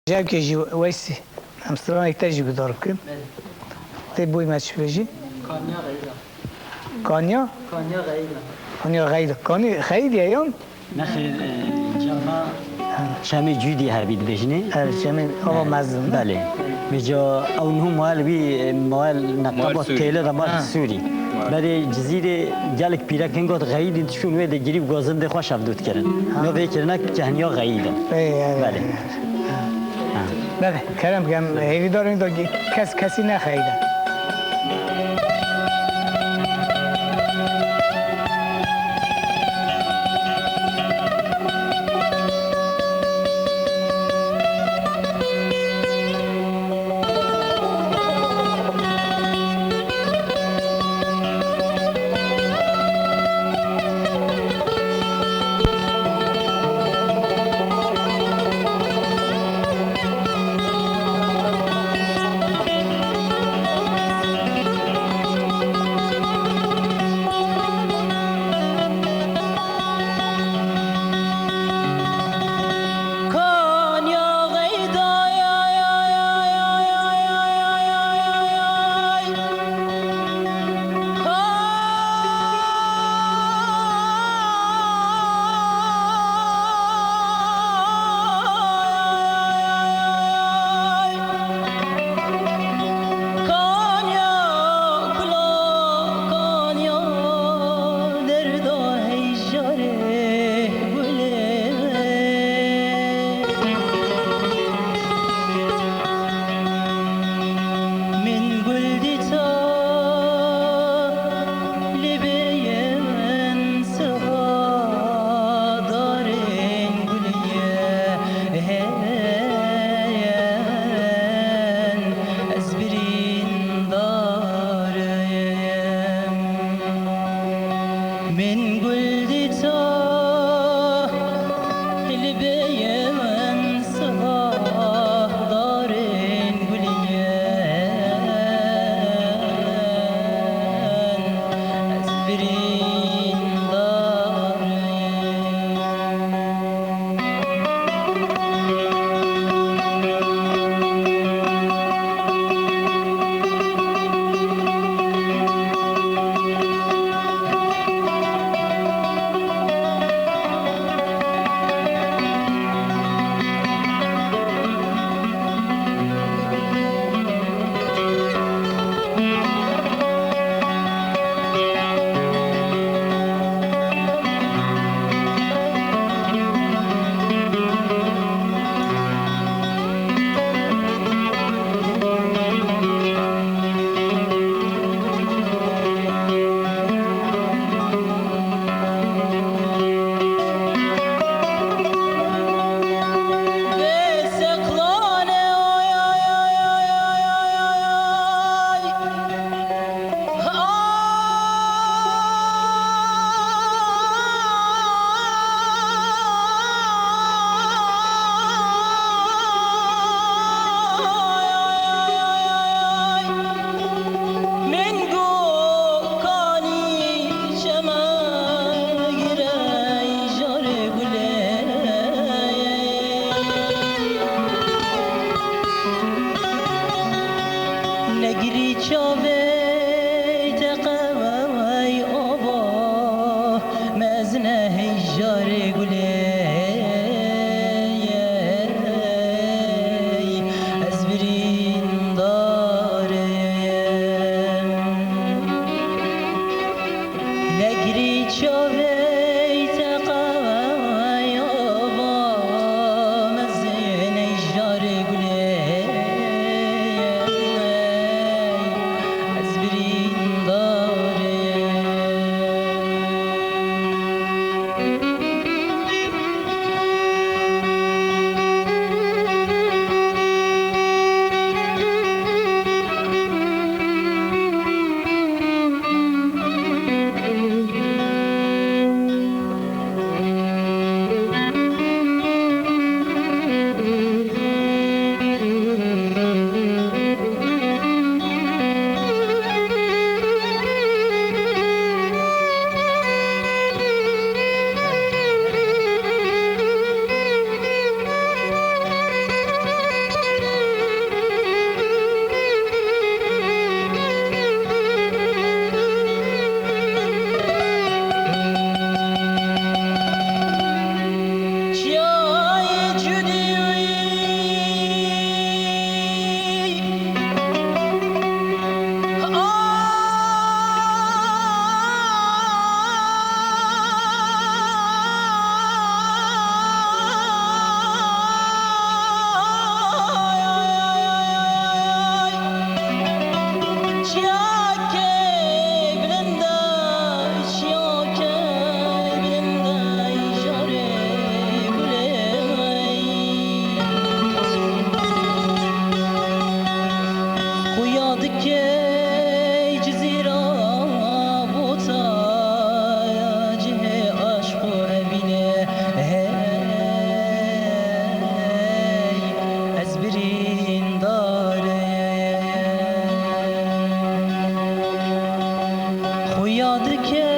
جاب كيجي ويسي امستران يتجي بداركم تبوي ما تشوفي كانيا غيدا كانيا كانيا غيدا كانيا غيدا كاني خيد يا يوم نخي جما شامي جودي هابيد بجني شامي هو مزن بله بجا او نهم مال بي مال نقابات تيلا رمال سوري برای جزیره جالک پیرا کنگات غیدی شون وید گریب گازن ده خوش افدود کردن نه بیکرنا جهنیا غیدن بله بله کرم کم هیوی داریم دا کسی نخیدن و یاد که